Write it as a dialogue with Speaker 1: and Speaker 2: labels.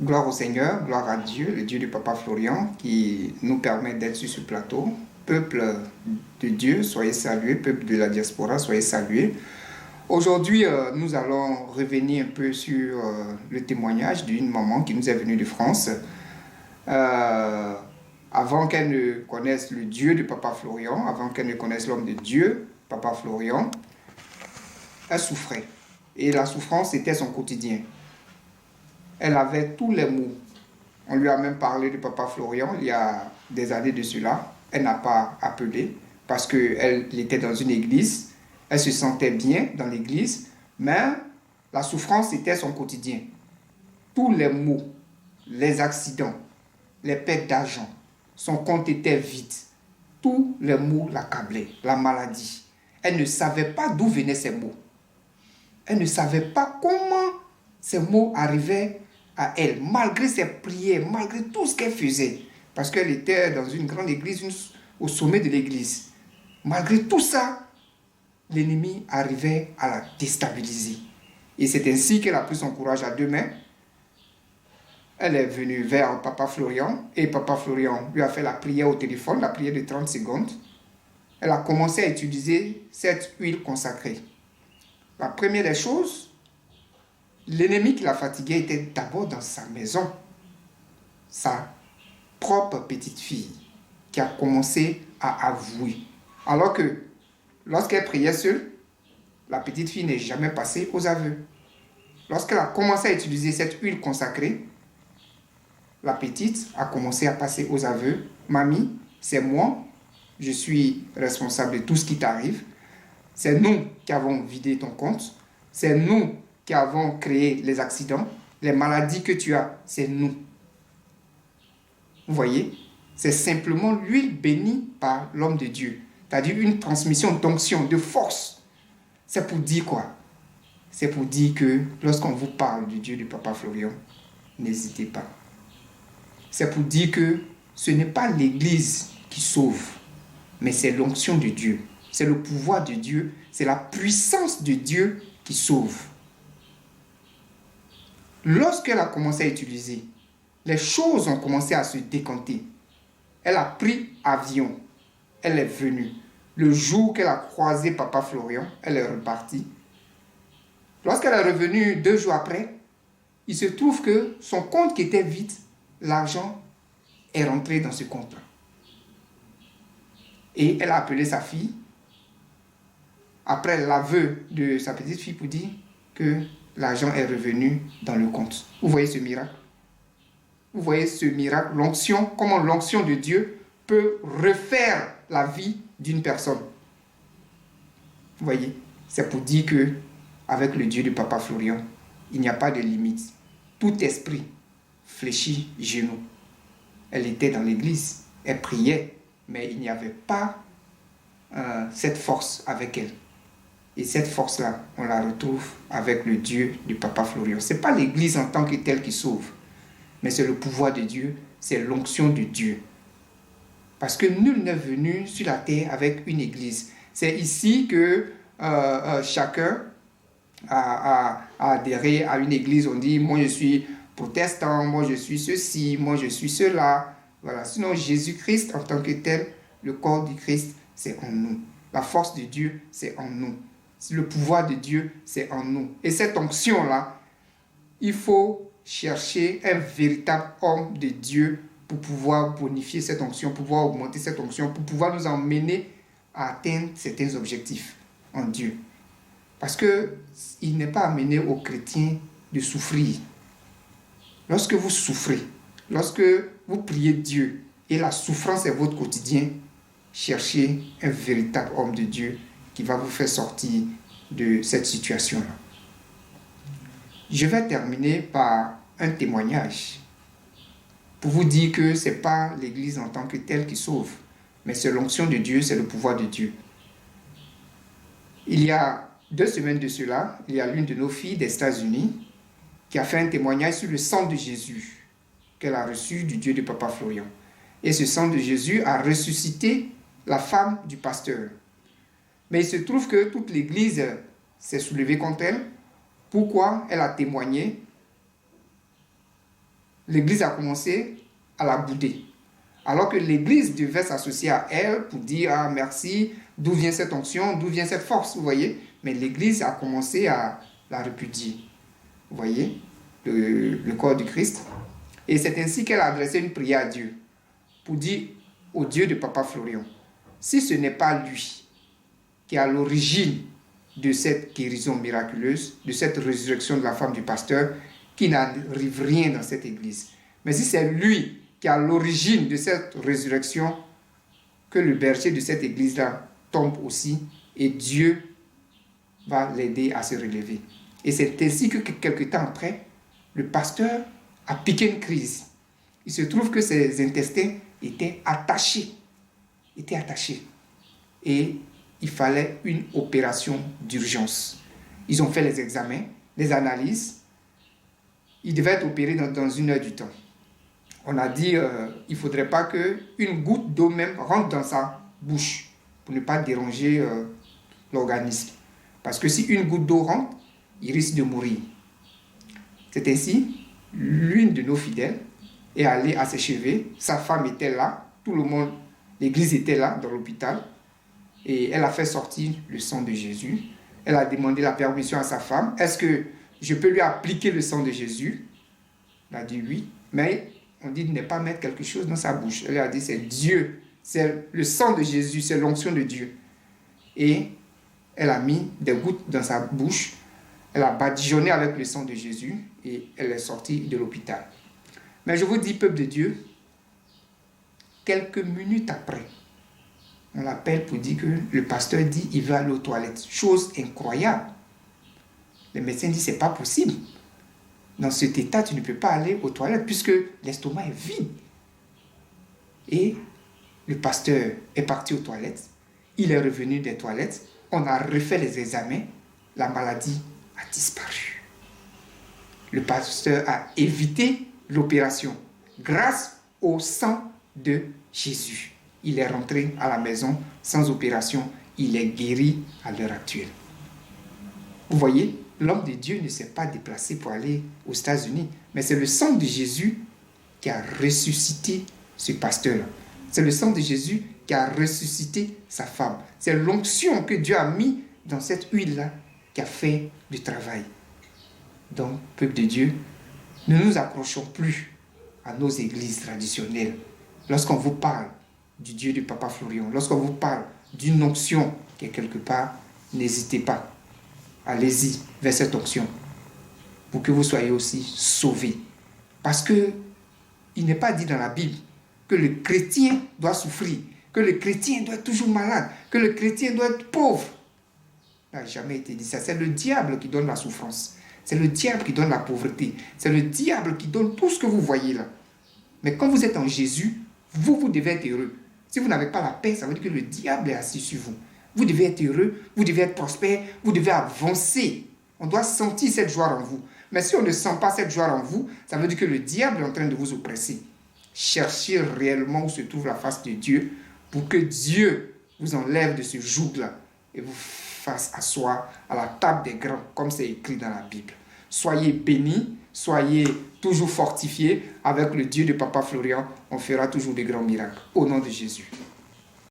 Speaker 1: Gloire au Seigneur, gloire à Dieu, le Dieu du Papa Florian, qui nous permet d'être sur ce plateau. Peuple de Dieu, soyez salués. Peuple de la diaspora, soyez salués. Aujourd'hui, nous allons revenir un peu sur le témoignage d'une maman qui nous est venue de France. Euh, Avant qu'elle ne connaisse le Dieu du Papa Florian, avant qu'elle ne connaisse l'homme de Dieu, Papa Florian, elle souffrait. Et la souffrance était son quotidien. Elle avait tous les maux. On lui a même parlé de Papa Florian il y a des années de cela. Elle n'a pas appelé parce qu'elle était dans une église. Elle se sentait bien dans l'église, mais la souffrance était son quotidien. Tous les maux, les accidents, les pertes d'argent, son compte était vide. Tous les maux l'accablaient, la maladie. Elle ne savait pas d'où venaient ces maux. Elle ne savait pas comment ces maux arrivaient à elle, malgré ses prières, malgré tout ce qu'elle faisait. Parce qu'elle était dans une grande église, au sommet de l'église. Malgré tout ça, l'ennemi arrivait à la déstabiliser. Et c'est ainsi qu'elle a pris son courage à deux mains. Elle est venue vers Papa Florian et Papa Florian lui a fait la prière au téléphone, la prière de 30 secondes. Elle a commencé à utiliser cette huile consacrée. La première des choses, l'ennemi qui la fatiguait était d'abord dans sa maison. Sa propre petite fille qui a commencé à avouer. Alors que lorsqu'elle priait seule, la petite fille n'est jamais passée aux aveux. Lorsqu'elle a commencé à utiliser cette huile consacrée, la petite a commencé à passer aux aveux. Mamie, c'est moi, je suis responsable de tout ce qui t'arrive. C'est nous qui avons vidé ton compte. C'est nous qui avons créé les accidents. Les maladies que tu as, c'est nous. Vous voyez, c'est simplement l'huile bénie par l'homme de Dieu. C'est-à-dire une transmission d'onction, de force. C'est pour dire quoi? C'est pour dire que lorsqu'on vous parle du Dieu du Papa Florian, n'hésitez pas. C'est pour dire que ce n'est pas l'Église qui sauve, mais c'est l'onction de Dieu. C'est le pouvoir de Dieu, c'est la puissance de Dieu qui sauve. Lorsqu'elle a commencé à utiliser, les choses ont commencé à se décanter. Elle a pris avion. Elle est venue. Le jour qu'elle a croisé Papa Florian, elle est repartie. Lorsqu'elle est revenue 2 jours après, il se trouve que son compte qui était vide, l'argent est rentré dans ce compte-là. Et elle a appelé sa fille, après l'aveu de sa petite fille, pour dire que l'argent est revenu dans le compte. Vous voyez ce miracle? Vous voyez ce miracle, l'onction, comment l'onction de Dieu peut refaire la vie d'une personne. Vous voyez, c'est pour dire que avec le Dieu du Papa Florian, il n'y a pas de limite. Tout esprit fléchit genoux. Elle était dans l'église, elle priait, mais il n'y avait pas cette force avec elle. Et cette force-là, on la retrouve avec le Dieu du Papa Florian. Ce n'est pas l'église en tant que telle qui sauve, mais c'est le pouvoir de Dieu, c'est l'onction de Dieu. Parce que nul n'est venu sur la terre avec une église. C'est ici que chacun a adhéré à une église. On dit, moi je suis protestant, moi je suis ceci, moi je suis cela. Voilà. Sinon, Jésus-Christ en tant que tel, le corps du Christ, c'est en nous. La force de Dieu, c'est en nous. Le pouvoir de Dieu, c'est en nous. Et cette onction-là, il faut chercher un véritable homme de Dieu pour pouvoir bonifier cette onction, pour pouvoir augmenter cette onction, pour pouvoir nous emmener à atteindre certains objectifs en Dieu. Parce qu'il n'est pas amené aux chrétiens de souffrir. Lorsque vous souffrez, lorsque vous priez Dieu et la souffrance est votre quotidien, cherchez un véritable homme de Dieu qui va vous faire sortir de cette situation-là. Je vais terminer par un témoignage pour vous dire que ce n'est pas l'Église en tant que telle qui sauve, mais c'est l'onction de Dieu, c'est le pouvoir de Dieu. Il y a 2 semaines de cela, il y a l'une de nos filles des États-Unis qui a fait un témoignage sur le sang de Jésus qu'elle a reçu du Dieu de Papa Florian. Et ce sang de Jésus a ressuscité la femme du pasteur. Mais il se trouve que toute l'Église s'est soulevée contre elle. Pourquoi elle a témoigné? l'Église a commencé à la bouder. Alors que l'Église devait s'associer à elle pour dire « Ah, merci, d'où vient cette onction, d'où vient cette force ?» Vous voyez? Mais l'Église a commencé à la répudier. Vous voyez? Le corps du Christ. Et c'est ainsi qu'elle a adressé une prière à Dieu pour dire au Dieu de Papa Florian, si ce n'est pas lui qui est à l'origine de cette guérison miraculeuse, de cette résurrection de la femme du pasteur, qui n'arrive rien dans cette église. Mais si c'est lui qui est à l'origine de cette résurrection, que le berger de cette église-là tombe aussi et Dieu va l'aider à se relever. Et c'est ainsi que quelque temps après, le pasteur a piqué une crise. Il se trouve que ses intestins étaient attachés. Et il fallait une opération d'urgence. Ils ont fait les examens, les analyses. Il devait être opéré dans 1 heure du temps. On a dit il ne faudrait pas qu'une goutte d'eau même rentre dans sa bouche pour ne pas déranger l'organisme. Parce que si une goutte d'eau rentre, il risque de mourir. C'est ainsi, l'une de nos fidèles est allée à ses cheveux. Sa femme était là, tout le monde, l'église était là dans l'hôpital. Et elle a fait sortir le sang de Jésus. Elle a demandé la permission à sa femme. Est-ce que je peux lui appliquer le sang de Jésus? Elle a dit oui. Mais on dit de ne pas mettre quelque chose dans sa bouche. Elle a dit c'est Dieu. C'est le sang de Jésus. C'est l'onction de Dieu. Et elle a mis des gouttes dans sa bouche. Elle a badigeonné avec le sang de Jésus. Et elle est sortie de l'hôpital. Mais je vous dis, peuple de Dieu, quelques minutes après, on l'appelle pour dire que le pasteur dit qu'il veut aller aux toilettes. Chose incroyable. Le médecin dit c'est pas possible. Dans cet état, tu ne peux pas aller aux toilettes puisque l'estomac est vide. Et le pasteur est parti aux toilettes. Il est revenu des toilettes. On a refait les examens. La maladie a disparu. Le pasteur a évité l'opération grâce au sang de Jésus. Il est rentré à la maison sans opération. Il est guéri à l'heure actuelle. Vous voyez, l'homme de Dieu ne s'est pas déplacé pour aller aux États-Unis. Mais c'est le sang de Jésus qui a ressuscité ce pasteur-là. C'est le sang de Jésus qui a ressuscité sa femme. C'est l'onction que Dieu a mis dans cette huile-là qui a fait le travail. Donc, peuple de Dieu, ne nous accrochons plus à nos églises traditionnelles. Lorsqu'on vous parle du Dieu du Papa Florian, lorsqu'on vous parle d'une onction qui est quelque part, n'hésitez pas. Allez-y vers cette onction pour que vous soyez aussi sauvés. Parce que il n'est pas dit dans la Bible que le chrétien doit souffrir, que le chrétien doit être toujours malade, que le chrétien doit être pauvre. Ça n'a jamais été dit ça. C'est le diable qui donne la souffrance. C'est le diable qui donne la pauvreté. C'est le diable qui donne tout ce que vous voyez là. Mais quand vous êtes en Jésus, vous devez être heureux. Si vous n'avez pas la paix, ça veut dire que le diable est assis sur vous. Vous devez être heureux, vous devez être prospère, vous devez avancer. On doit sentir cette joie en vous. Mais si on ne sent pas cette joie en vous, ça veut dire que le diable est en train de vous oppresser. Cherchez réellement où se trouve la face de Dieu pour que Dieu vous enlève de ce joug-là et vous fasse asseoir à la table des grands, comme c'est écrit dans la Bible. Soyez bénis, soyez toujours fortifiés avec le Dieu de Papa Florian. On fera toujours des grands miracles. Au nom de Jésus.